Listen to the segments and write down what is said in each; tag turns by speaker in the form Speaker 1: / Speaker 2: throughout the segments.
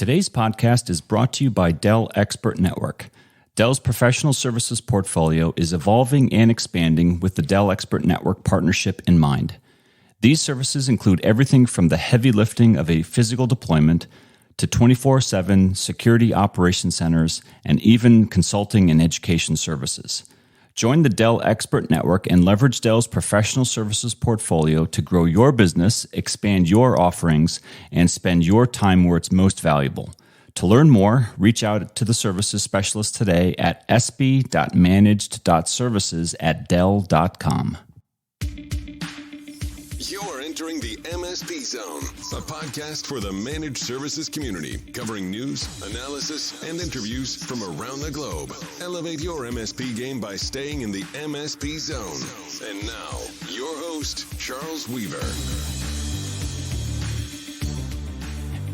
Speaker 1: Today's podcast is brought to you by Dell Expert Network. Dell's professional services portfolio is evolving and expanding with the Dell Expert Network partnership in mind. These services include everything from the heavy lifting of a physical deployment to 24/7 security operation centers and even consulting and education services. Join the Dell Expert Network and leverage Dell's professional services portfolio to grow your business, expand your offerings, and spend your time where it's most valuable. To learn more, reach out to the services specialist today at sb.managed.services@dell.com.
Speaker 2: You're entering the MSP Zone, a podcast for the managed services community, covering news, analysis, and interviews from around the globe. Elevate your MSP game by staying in the MSP Zone. And now, your host, Charles Weaver.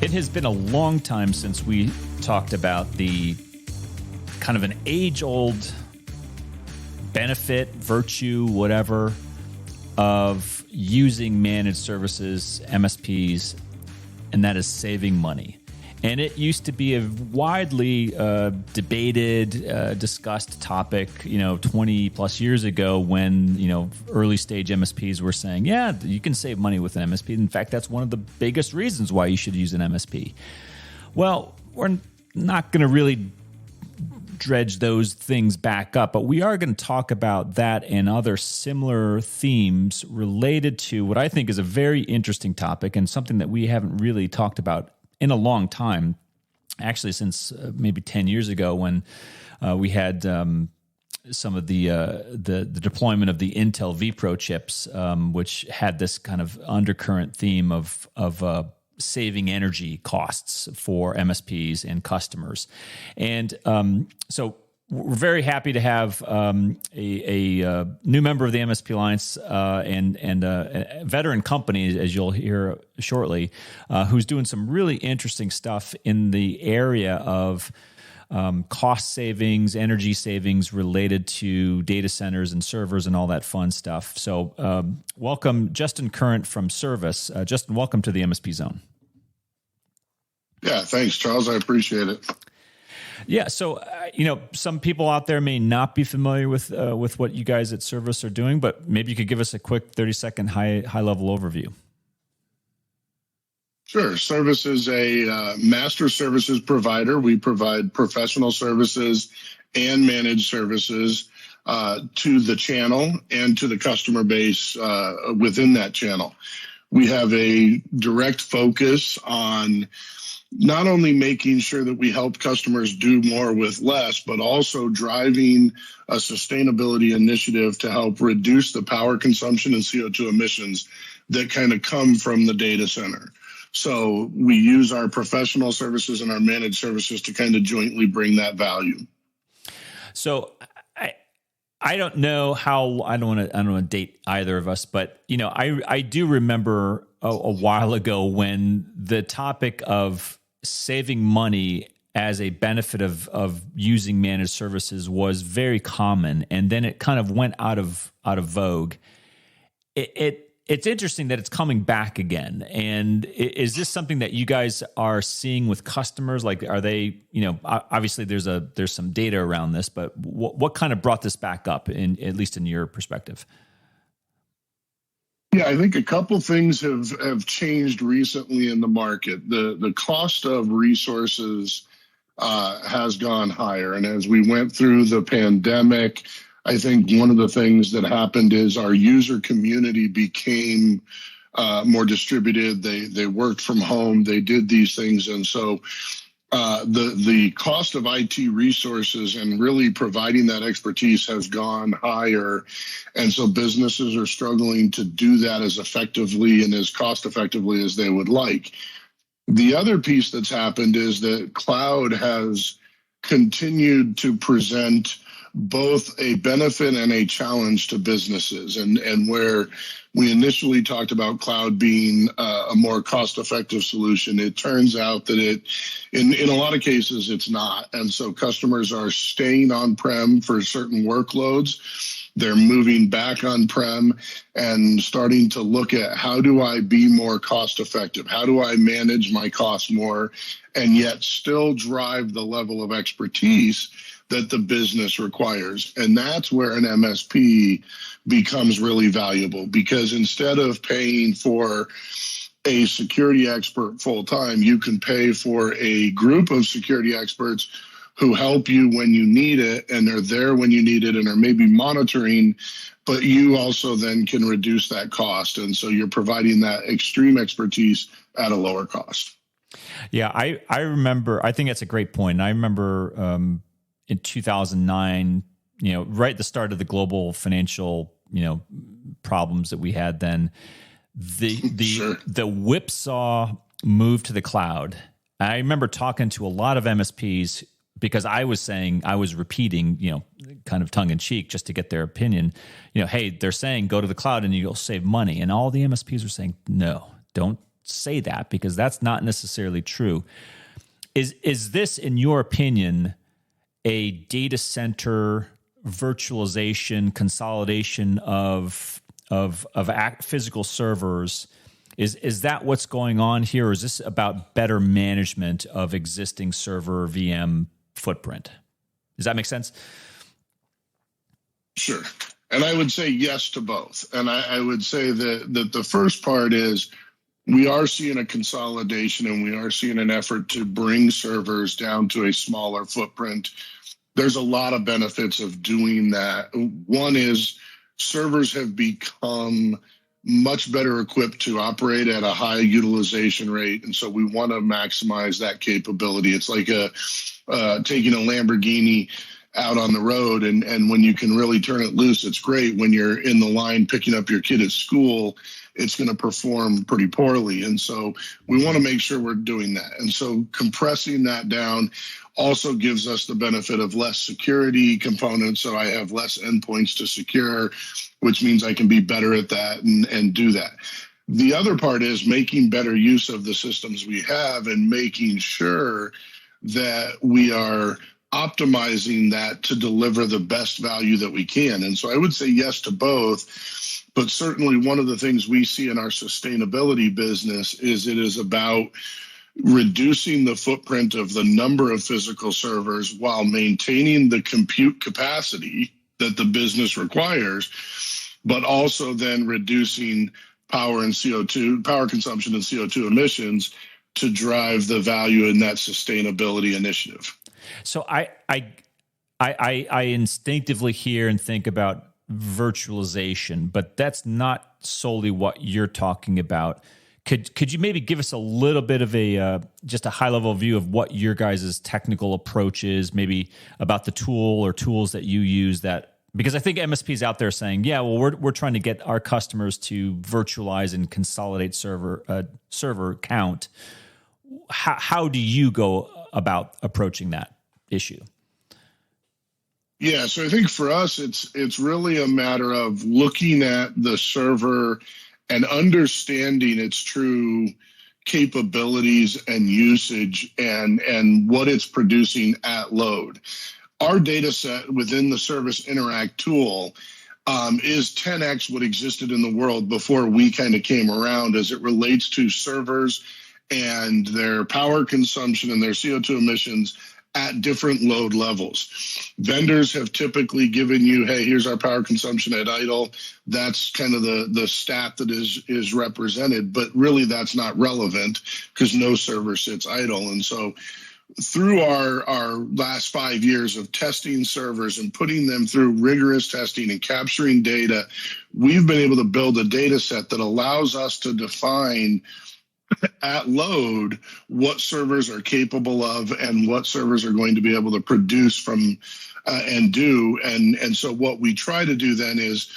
Speaker 1: It has been a long time since we talked about the kind of an age-old benefit, virtue, whatever, of using managed services, MSPs, and that is saving money. And it used to be a widely debated, discussed topic, 20 plus years ago when, early stage MSPs were saying, yeah, you can save money with an MSP. In fact, that's one of the biggest reasons why you should use an MSP. Well, we're not going to really dredge those things back up, but we are going to talk about that and other similar themes related to what I think is a very interesting topic and something that we haven't really talked about in a long time, actually since maybe 10 years ago when we had some of the deployment of the Intel vPro chips, which had this kind of undercurrent theme of saving energy costs for MSPs and customers. And so we're very happy to have a new member of the MSP Alliance and a veteran company, as you'll hear shortly, who's doing some really interesting stuff in the area of cost savings, energy savings related to data centers and servers and all that fun stuff. So welcome, Justin Current from Sirvis. Justin, welcome to the MSP Zone.
Speaker 3: Yeah, thanks, Charles. I appreciate it.
Speaker 1: Yeah, so some people out there may not be familiar with what you guys at Sirvis are doing, but maybe you could give us a quick 30-second high-level overview.
Speaker 3: Sure. Sirvis is a master services provider. We provide professional services and managed services to the channel and to the customer base within that channel. We have a direct focus on not only making sure that we help customers do more with less, but also driving a sustainability initiative to help reduce the power consumption and CO2 emissions that kind of come from the data center. So we use our professional services and our managed services to kind of jointly bring that value. So
Speaker 1: I don't know how, I don't want to date either of us, but I do remember a while ago when the topic of saving money as a benefit of using managed services was very common, and then it kind of went out of vogue. It's interesting that it's coming back again. And is this something that you guys are seeing with customers? Like, are they, obviously there's some data around this, but what kind of brought this back up, at least in your perspective?
Speaker 3: Yeah, I think a couple things have changed recently in the market. The cost of resources has gone higher. And as we went through the pandemic, I think one of the things that happened is our user community became more distributed. They worked from home. They did these things. And so the cost of IT resources and really providing that expertise has gone higher. And so businesses are struggling to do that as effectively and as cost effectively as they would like. The other piece that's happened is that cloud has continued to present both a benefit and a challenge to businesses. And where we initially talked about cloud being a more cost-effective solution, it turns out that in a lot of cases, it's not. And so customers are staying on-prem for certain workloads. They're moving back on-prem and starting to look at, how do I be more cost effective? How do I manage my costs more and yet still drive the level of expertise that the business requires? And that's where an MSP becomes really valuable, because instead of paying for a security expert full-time, you can pay for a group of security experts who help you when you need it, and they're there when you need it, and are maybe monitoring, but you also then can reduce that cost. And so you're providing that extreme expertise at a lower cost.
Speaker 1: Yeah, I remember, I think that's a great point. I remember in 2009, right at the start of the global financial, problems that we had then, the whipsaw move to the cloud. I remember talking to a lot of MSPs, because I was repeating, kind of tongue in cheek, just to get their opinion. Hey, they're saying go to the cloud and you'll save money. And all the MSPs are saying, no, don't say that, because that's not necessarily true. Is this, in your opinion, a data center virtualization, consolidation of physical servers? Is that what's going on here, or is this about better management of existing server VM footprint? Does that make sense?
Speaker 3: Sure. And I would say yes to both. And I would say that the first part is, we are seeing a consolidation, and we are seeing an effort to bring servers down to a smaller footprint. There's a lot of benefits of doing that. One is, servers have become much better equipped to operate at a high utilization rate. And so we want to maximize that capability. It's like taking a Lamborghini out on the road, and when you can really turn it loose, it's great. When you're in the line picking up your kid at school, it's going to perform pretty poorly. And so we want to make sure we're doing that. And so compressing that down also gives us the benefit of less security components. So I have less endpoints to secure, which means I can be better at that and do that. The other part is making better use of the systems we have and making sure that we are optimizing that to deliver the best value that we can. And so I would say yes to both, but certainly one of the things we see in our sustainability business is it is about reducing the footprint of the number of physical servers while maintaining the compute capacity that the business requires, but also then reducing power consumption and CO2 emissions to drive the value in that sustainability initiative.
Speaker 1: So I instinctively hear and think about virtualization, but that's not solely what you're talking about. Could you maybe give us a little bit of just a high level view of what your guys' technical approach is, maybe about the tool or tools that you use, that, because I think MSPs out there saying, yeah, well, we're trying to get our customers to virtualize and consolidate server count. How do you go about approaching that issue?
Speaker 3: Yeah, so I think for us, it's really a matter of looking at the server and understanding its true capabilities and usage and what it's producing at load. Our data set within the Service Interact tool is 10x what existed in the world before we kind of came around as it relates to servers and their power consumption and their CO2 emissions at different load levels. Vendors have typically given you, hey, here's our power consumption at idle. That's kind of the stat that is represented, but really that's not relevant because no server sits idle. And so through our last 5 years of testing servers and putting them through rigorous testing and capturing data, we've been able to build a data set that allows us to define at load what servers are capable of and what servers are going to be able to produce from and do. And so what we try to do then is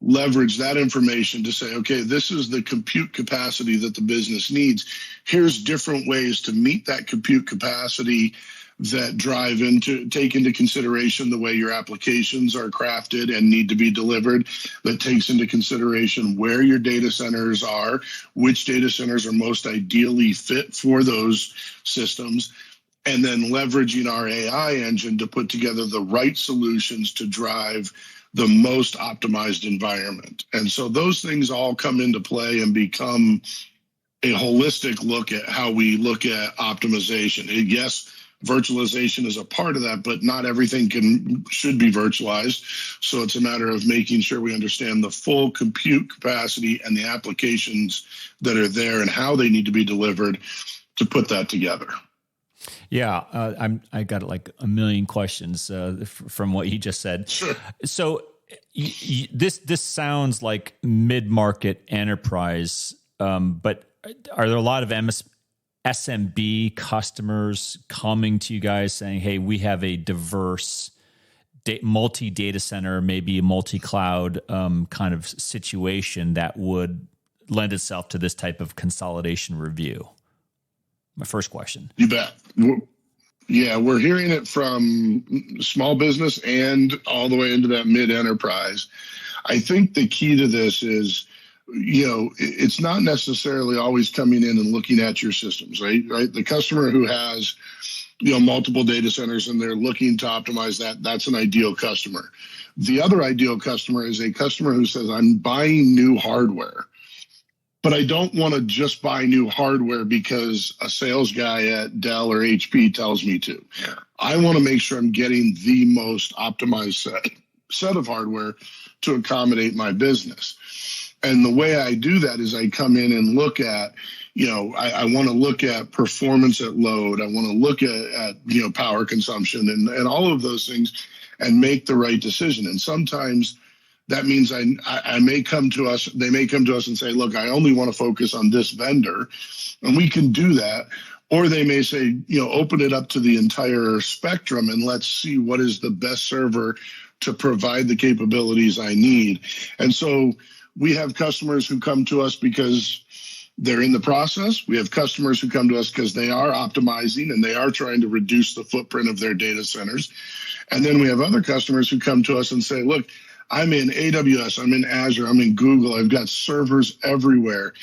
Speaker 3: leverage that information to say, okay, this is the compute capacity that the business needs. Here's different ways to meet that compute capacity that take into consideration the way your applications are crafted and need to be delivered, that takes into consideration where your data centers are, which data centers are most ideally fit for those systems, and then leveraging our AI engine to put together the right solutions to drive the most optimized environment. And so those things all come into play and become a holistic look at how we look at optimization. And yes, virtualization is a part of that, but not everything should be virtualized. So it's a matter of making sure we understand the full compute capacity and the applications that are there and how they need to be delivered to put that together.
Speaker 1: Yeah, I got like a million questions from what you just said.
Speaker 3: Sure.
Speaker 1: So this sounds like mid-market enterprise, but are there a lot of SMB customers coming to you guys saying, "Hey, we have a diverse multi-data center, maybe a multi-cloud kind of situation that would lend itself to this type of consolidation review"? My first question.
Speaker 3: You bet. Yeah, we're hearing it from small business and all the way into that mid-enterprise. I think the key to this is, it's not necessarily always coming in and looking at your systems, right? The customer who has, multiple data centers and they're looking to optimize that, that's an ideal customer. The other ideal customer is a customer who says, I'm buying new hardware, but I don't want to just buy new hardware because a sales guy at Dell or HP tells me to. I want to make sure I'm getting the most optimized set of hardware to accommodate my business. And the way I do that is I come in and look at, I want to look at performance at load. I want to look at power consumption and all of those things and make the right decision. And sometimes that means I may come to us, they may come to us and say, look, I only want to focus on this vendor, and we can do that. Or they may say, open it up to the entire spectrum and let's see what is the best server to provide the capabilities I need. And so we have customers who come to us because they're in the process. We have customers who come to us because they are optimizing and they are trying to reduce the footprint of their data centers. And then we have other customers who come to us and say, look, I'm in AWS, I'm in Azure, I'm in Google, I've got servers everywhere.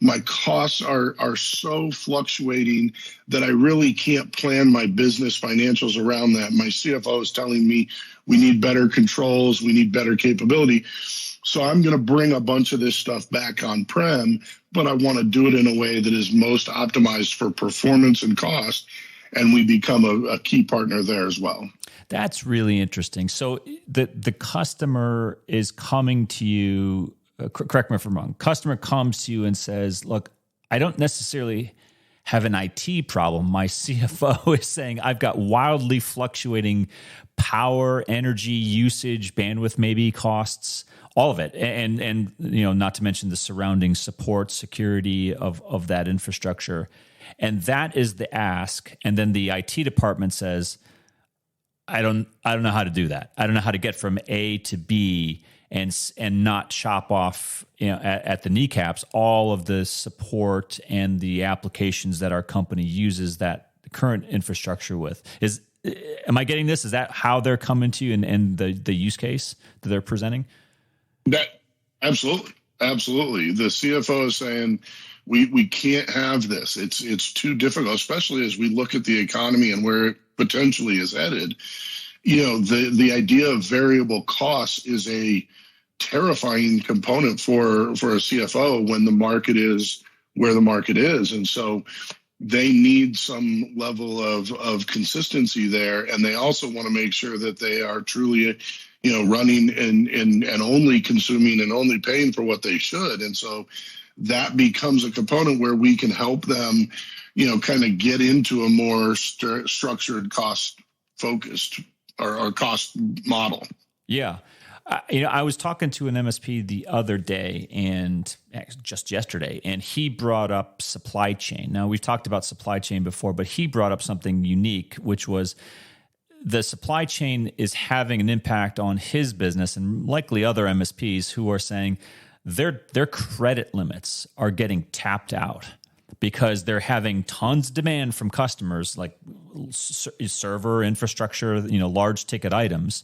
Speaker 3: My costs are so fluctuating that I really can't plan my business financials around that. My CFO is telling me we need better controls, we need better capability. So I'm going to bring a bunch of this stuff back on-prem, but I want to do it in a way that is most optimized for performance and cost, and we become a key partner there as well.
Speaker 1: That's really interesting. So the customer is coming to you, correct me if I'm wrong, customer comes to you and says, look, I don't necessarily have an IT problem. My CFO is saying I've got wildly fluctuating power, energy usage, bandwidth, maybe costs, all of it. And not to mention the surrounding support, security of that infrastructure. And that is the ask. And then the IT department says, I don't know how to do that. I don't know how to get from A to B and not chop off at the kneecaps all of the support and the applications that our company uses that current infrastructure with. Am I getting this? Is that how they're coming to you and the use case that they're presenting?
Speaker 3: Absolutely. The CFO is saying we can't have this. It's too difficult, especially as we look at the economy and where it potentially is headed. The idea of variable costs is a terrifying component for a CFO when the market is where the market is. And so they need some level of consistency there. And they also want to make sure that they are truly, running and only consuming and only paying for what they should. And so that becomes a component where we can help them, kind of get into a more structured cost focused or cost model.
Speaker 1: Yeah. I was talking to an MSP the other day and just yesterday, and he brought up supply chain. Now, we've talked about supply chain before, but he brought up something unique, which was the supply chain is having an impact on his business and likely other MSPs who are saying their credit limits are getting tapped out because they're having tons of demand from customers, like server infrastructure, large ticket items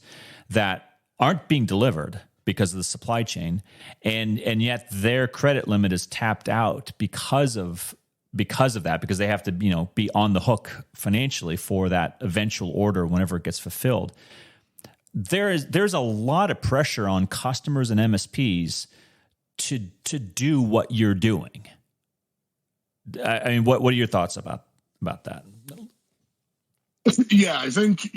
Speaker 1: that aren't being delivered because of the supply chain, and yet their credit limit is tapped out because of that, because they have to be on the hook financially for that eventual order whenever it gets fulfilled. there's a lot of pressure on customers and MSPs to do what you're doing. I mean, what are your thoughts about that?
Speaker 3: Yeah, I think,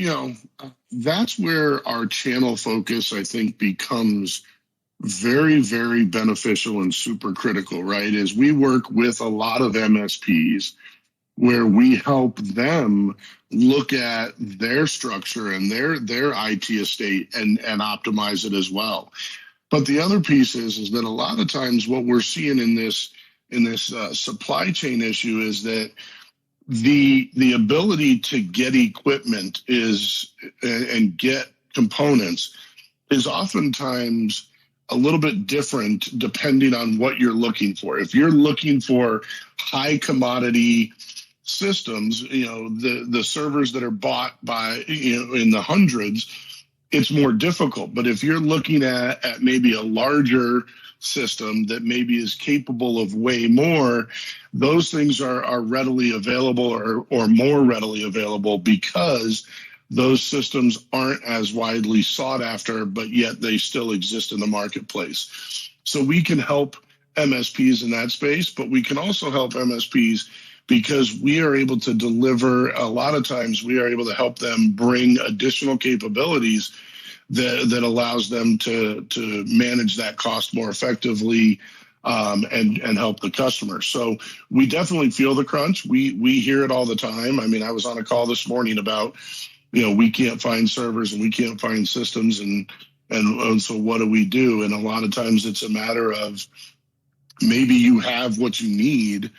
Speaker 3: that's where our channel focus, I think, becomes very, very beneficial and super critical, right? Is we work with a lot of MSPs where we help them look at their structure and their IT estate and optimize it as well. But the other piece is that a lot of times what we're seeing in this supply chain issue is that the ability to get equipment and get components is oftentimes a little bit different depending on what you're looking for. If you're looking for high commodity systems, the servers that are bought by, in the hundreds, it's more difficult. But if you're looking at maybe a larger system that maybe is capable of way more, those things are readily available or more readily available because those systems aren't as widely sought after, but yet they still exist in the marketplace. So we can help MSPs in that space, but we can also help MSPs because we are able to deliver, a lot of times we are able to help them bring additional capabilities that allows them to manage that cost more effectively and help the customer. So we definitely feel the crunch. We hear it all the time. I mean, I was on a call this morning about, we can't find servers and we can't find systems and so what do we do? And a lot of times it's a matter of maybe you have what you need.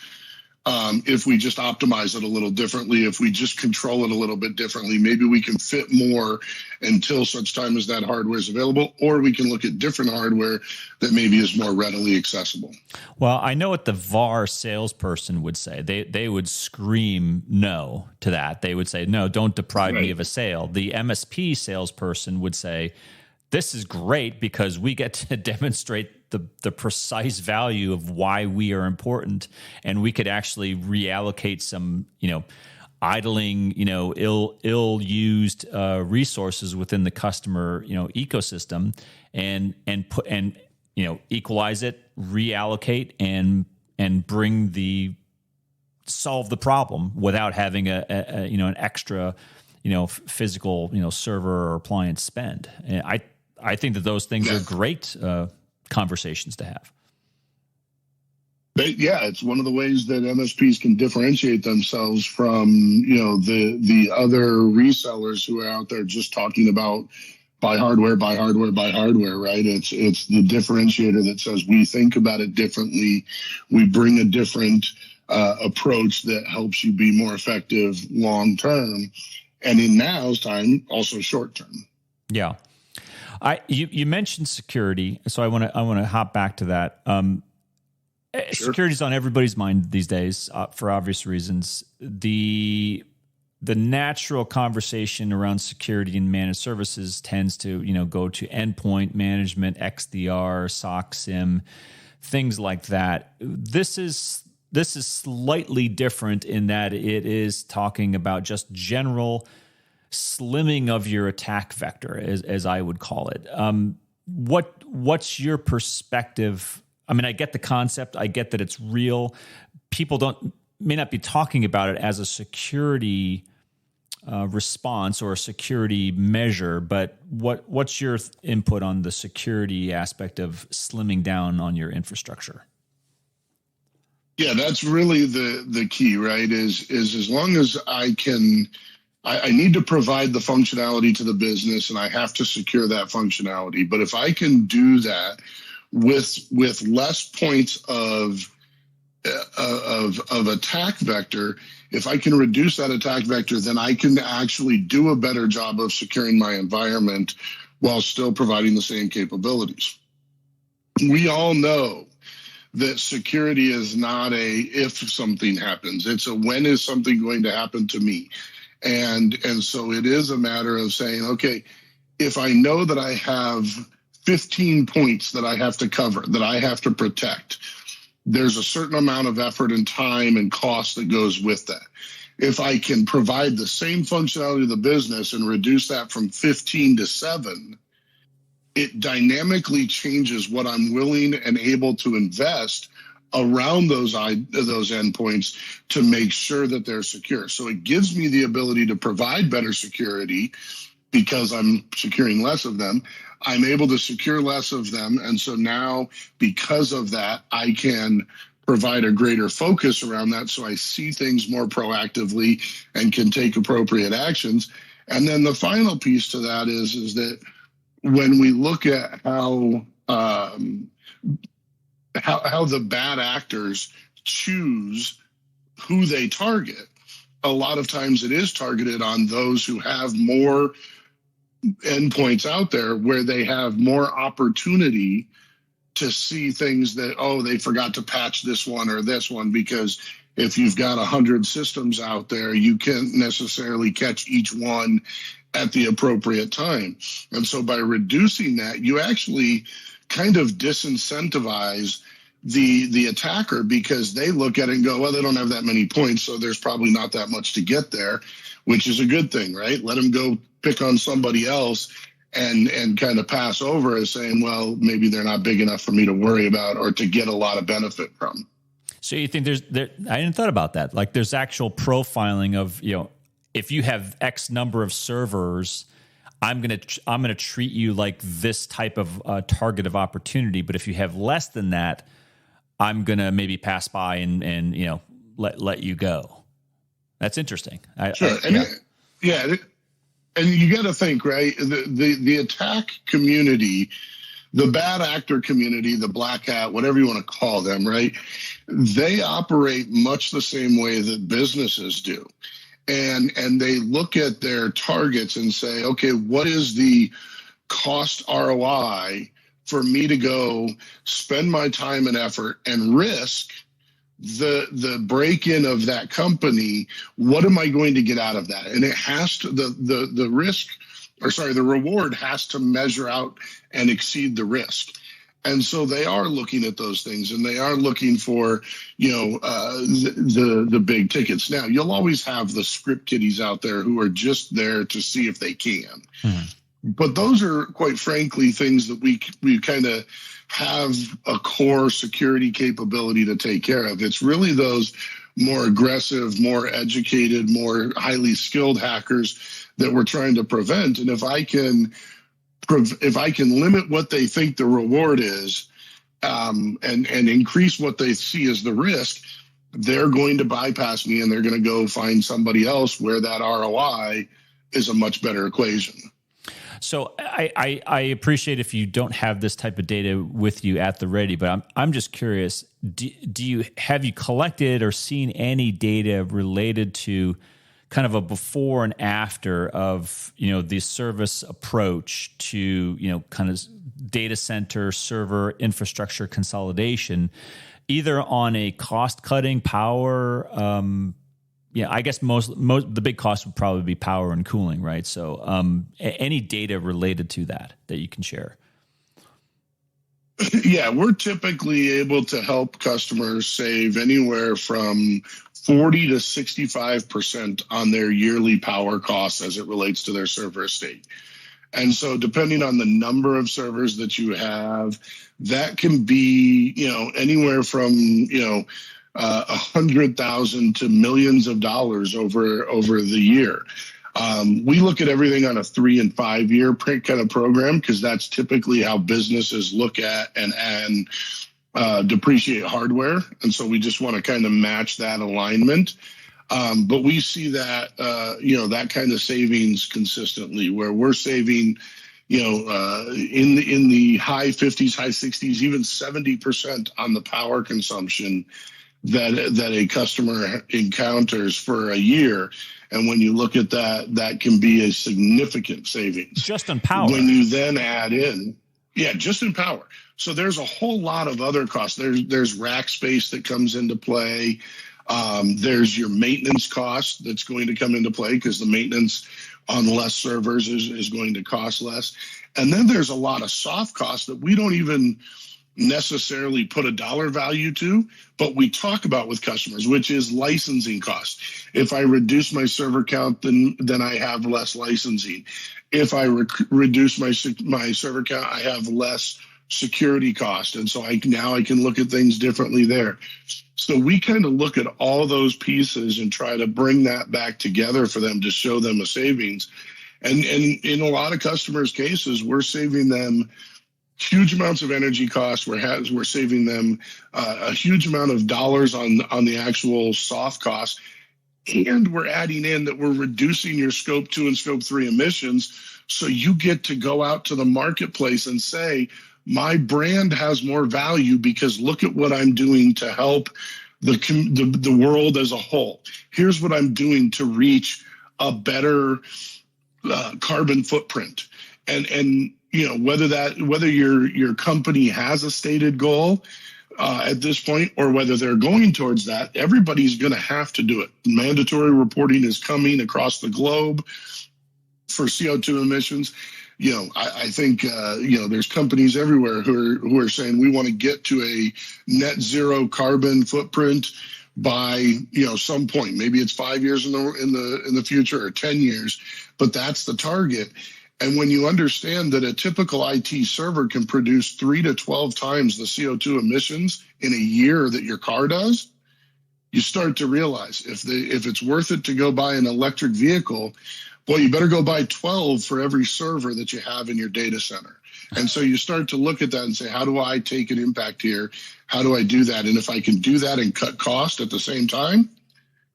Speaker 3: If we just optimize it a little differently, if we just control it a little bit differently, maybe we can fit more until such time as that hardware is available, or we can look at different hardware that maybe is more readily accessible.
Speaker 1: Well, I know what the VAR salesperson would say. They would scream no to that. They would say, no, don't deprive me of a sale. The MSP salesperson would say, this is great because we get to demonstrate the precise value of why we are important, and we could actually reallocate some, idling, ill-used resources within the customer, ecosystem, and equalize it, reallocate, and solve the problem without having an extra, physical, server or appliance spend. And I think that those things are great conversations to have.
Speaker 3: Yeah, it's one of the ways that MSPs can differentiate themselves from, the other resellers who are out there just talking about buy hardware, right? It's the differentiator that says we think about it differently. We bring a different approach that helps you be more effective long term, and in now's time, also short term.
Speaker 1: Yeah. You mentioned security, so I want to hop back to that. Sure. Security's on everybody's mind these days for obvious reasons. The natural conversation around security and managed services tends to go to endpoint management, XDR, SOC SIM, things like that. This is slightly different in that it is talking about just general slimming of your attack vector, as I would call it. What's your perspective? I mean, I get the concept. I get that it's real. People may not be talking about it as a security response or a security measure, but what's your input on the security aspect of slimming down on your infrastructure?
Speaker 3: Yeah, that's really the key, right? Is as long as I need to provide the functionality to the business, and I have to secure that functionality. But if I can do that with less points of attack vector, if I can reduce that attack vector, then I can actually do a better job of securing my environment while still providing the same capabilities. We all know that security is not a if something happens, it's a when is something going to happen to me. And so it is a matter of saying, okay, if I know that I have 15 points that I have to cover, that I have to protect, there's a certain amount of effort and time and cost that goes with that. if I can provide the same functionality to the business and reduce that from 15 to 7, it dynamically changes what I'm willing and able to invest around those endpoints to make sure that they're secure. So it gives me the ability to provide better security because I'm securing less of them. I'm able to secure less of them. And so now, because of that, I can provide a greater focus around that. So I see things more proactively and can take appropriate actions. And then the final piece to that is that when we look at how the bad actors choose who they target, a lot of times it is targeted on those who have more endpoints out there where they have more opportunity to see things that, oh, they forgot to patch this one or this one, because if you've got 100 systems out there, you can't necessarily catch each one at the appropriate time. And so by reducing that, you actually kind of disincentivize the attacker, because they look at it and go, well, they don't have that many points, so there's probably not that much to get there, which is a good thing, right? Let them go pick on somebody else and kind of pass over as saying, well, maybe they're not big enough for me to worry about or to get a lot of benefit from.
Speaker 1: So you think I hadn't thought about that. Like there's actual profiling of, if you have X number of servers, I'm gonna treat you like this type of target of opportunity. But if you have less than that, I'm gonna maybe pass by and let you go. That's interesting.
Speaker 3: Sure. And you got to think, right? The attack community, the bad actor community, the black hat, whatever you want to call them, right? They operate much the same way that businesses do. And they look at their targets and say, okay, what is the cost ROI for me to go spend my time and effort and risk the break-in of that company? What am I going to get out of that? And it has to, the reward has to measure out and exceed the risk. And so they are looking at those things, and they are looking for, the big tickets. Now, you'll always have the script kiddies out there who are just there to see if they can. But those are, quite frankly, things that we kind of have a core security capability to take care of. It's really those more aggressive, more educated, more highly skilled hackers that we're trying to prevent. And if I can limit what they think the reward is, and increase what they see as the risk, they're going to bypass me and they're going to go find somebody else where that ROI is a much better equation.
Speaker 1: So I appreciate if you don't have this type of data with you at the ready, but I'm just curious, have you collected or seen any data related to kind of a before and after of, the service approach to, kind of data center server infrastructure consolidation, either on a cost cutting power, I guess most the big cost would probably be power and cooling, right? So any data related to that you can share?
Speaker 3: Yeah, we're typically able to help customers save anywhere from 40 to 65% on their yearly power costs as it relates to their server estate. And so depending on the number of servers that you have, that can be, anywhere from, $100,000 to millions of dollars over the year. We look at everything on a 3 and 5 year kind of program, because that's typically how businesses look at and depreciate hardware. And so we just want to kind of match that alignment. But we see that, that kind of savings consistently, where we're saving, in the high 50s, high 60s, even 70% on the power consumption that a customer encounters for a year. And when you look at that, that can be a significant savings.
Speaker 1: Just in power.
Speaker 3: When you then add in, just in power. So there's a whole lot of other costs. There's rack space that comes into play. There's your maintenance cost that's going to come into play, because the maintenance on less servers is going to cost less. And then there's a lot of soft costs that we don't even necessarily put a dollar value to, but we talk about with customers, which is licensing costs. If I reduce my server count, then I have less licensing. If I reduce my server count, I have less security cost. And so now I can look at things differently there. So we kind of look at all those pieces and try to bring that back together for them to show them a savings. And in a lot of customers' cases, we're saving them huge amounts of energy costs. We're saving them a huge amount of dollars on the actual soft costs. And we're adding in that we're reducing your scope 2 and scope 3 emissions. So you get to go out to the marketplace and say, my brand has more value because look at what I'm doing to help the world as a whole. Here's what I'm doing to reach a better carbon footprint. And whether your company has a stated goal at this point or whether they're going towards that, everybody's going to have to do it. Mandatory reporting is coming across the globe for CO2 emissions. I think there's companies everywhere who are saying we want to get to a net zero carbon footprint by some point. Maybe it's 5 years in the future or 10 years, but that's the target. And when you understand that a typical IT server can produce 3 to 12 times the CO2 emissions in a year that your car does, you start to realize if it's worth it to go buy an electric vehicle, boy, you better go buy 12 for every server that you have in your data center. And so you start to look at that and say, how do I take an impact here? How do I do that? And if I can do that and cut cost at the same time,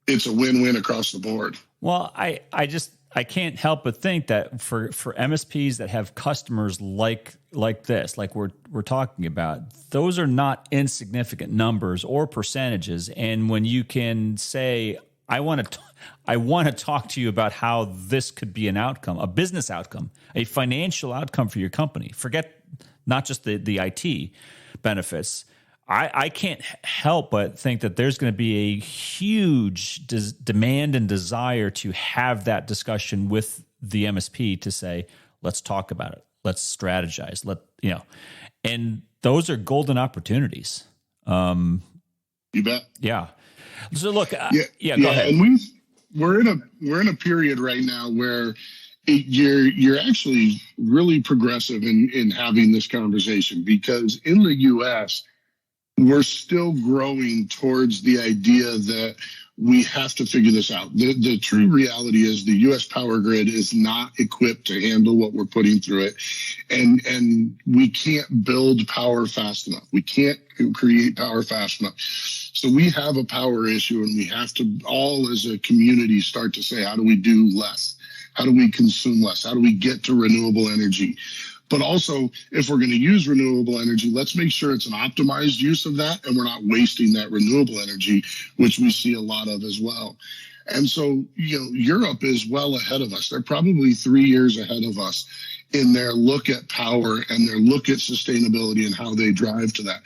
Speaker 3: it's a win-win across the board.
Speaker 1: Well, I can't help but think that for MSPs that have customers like this, like we're talking about, those are not insignificant numbers or percentages. And when you can say, I want to talk to you about how this could be an outcome, a business outcome, a financial outcome for your company. Forget not just the IT benefits. I can't help but think that there's going to be a huge demand and desire to have that discussion with the MSP to say, let's talk about it. Let's strategize. And those are golden opportunities.
Speaker 3: You bet.
Speaker 1: Yeah. So look, go ahead.
Speaker 3: And we're in a period right now where you're actually really progressive in having this conversation, because in the U.S., we're still growing towards the idea that we have to figure this out. The true reality is the U.S. power grid is not equipped to handle what we're putting through it. And we can't build power fast enough. We can't create power fast enough. So we have a power issue, and we have to all as a community start to say, how do we do less? How do we consume less? How do we get to renewable energy? But also, if we're going to use renewable energy, let's make sure it's an optimized use of that and we're not wasting that renewable energy, which we see a lot of as well. And so, Europe is well ahead of us. They're probably 3 years ahead of us in their look at power and their look at sustainability and how they drive to that.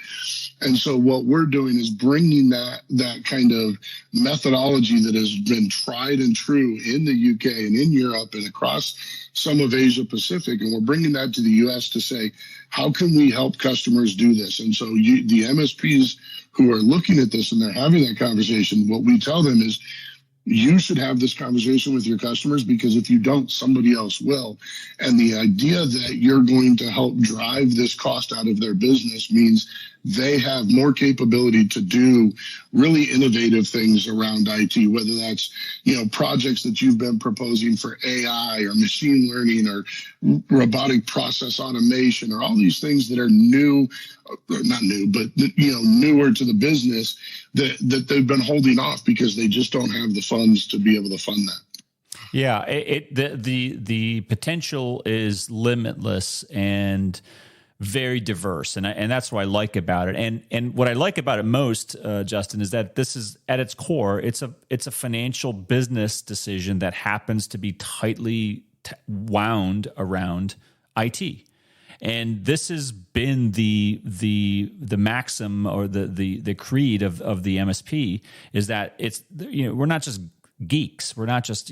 Speaker 3: And so what we're doing is bringing that kind of methodology that has been tried and true in the UK and in Europe and across some of Asia Pacific, and we're bringing that to the US to say, how can we help customers do this? And so the MSPs who are looking at this and they're having that conversation, what we tell them is, you should have this conversation with your customers, because if you don't, somebody else will. And the idea that you're going to help drive this cost out of their business means they have more capability to do really innovative things around IT, whether that's, projects that you've been proposing for AI or machine learning or robotic process automation or all these things that are not new, but newer to the business that they've been holding off because they just don't have the funds to be able to fund that.
Speaker 1: Yeah, the potential is limitless and very diverse, and that's what I like about it. And what I like about it most, Justin, is that this is at its core, it's a financial business decision that happens to be tightly wound around IT. And this has been the maxim or the creed of the MSP, is that it's we're not just geeks, we're not just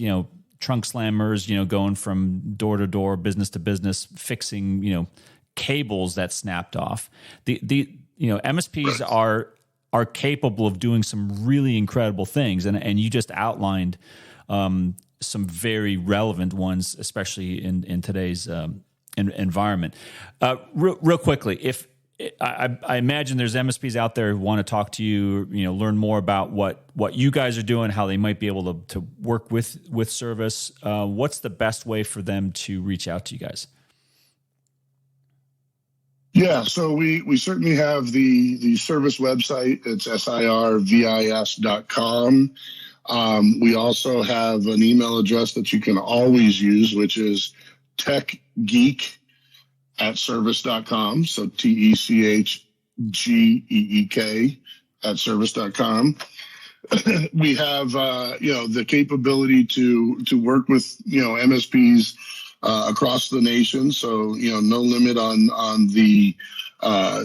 Speaker 1: trunk slammers, going from door to door, business to business, fixing cables that snapped off. MSPs are capable of doing some really incredible things, and you just outlined some very relevant ones, especially in today's environment. Real quickly, if I imagine there's MSPs out there who want to talk to you, learn more about what you guys are doing, how they might be able to work with Service. What's the best way for them to reach out to you guys?
Speaker 3: Yeah, so we certainly have the Service website. It's sirvis.com. We also have an email address that you can always use, which is techgeek@service.com. So techgeek@service.com. We have the capability to work with MSPs across the nation. So no limit on the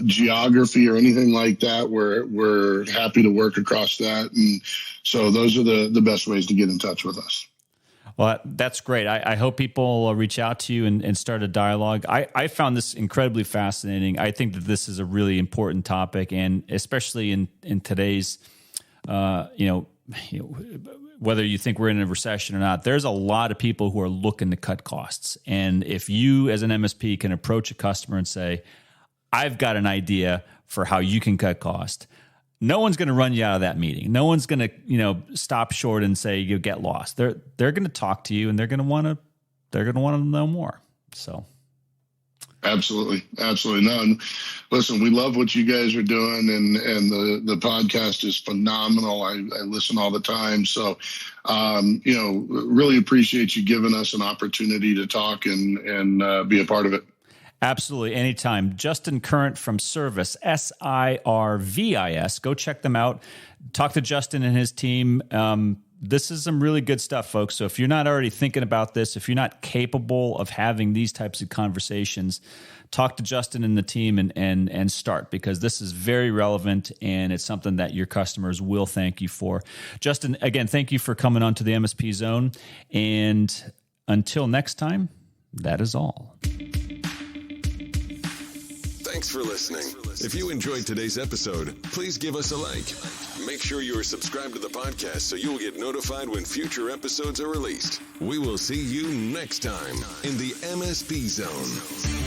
Speaker 3: geography or anything like that. We're happy to work across that, and so those are the best ways to get in touch with us.
Speaker 1: Well, that's great. I hope people reach out to you and start a dialogue. I found this incredibly fascinating. I think that this is a really important topic, and especially in today's, whether you think we're in a recession or not, there's a lot of people who are looking to cut costs. And if you as an MSP can approach a customer and say, I've got an idea for how you can cut cost, no one's going to run you out of that meeting. No one's going to, stop short and say you get lost. They're going to talk to you, and they're going to want to know more. So,
Speaker 3: absolutely. No, and listen, we love what you guys are doing, and the podcast is phenomenal. I listen all the time. So, really appreciate you giving us an opportunity to talk and be a part of it.
Speaker 1: Absolutely. Anytime. Justin Current from Sirvis, Sirvis. Go check them out. Talk to Justin and his team. This is some really good stuff, folks. So if you're not already thinking about this, if you're not capable of having these types of conversations, talk to Justin and the team and start, because this is very relevant, and it's something that your customers will thank you for. Justin, again, thank you for coming on to the MSP Zone. And until next time, that is all.
Speaker 2: Thanks for listening. If you enjoyed today's episode, please give us a like. Make sure you are subscribed to the podcast so you will get notified when future episodes are released. We will see you next time in the MSP Zone.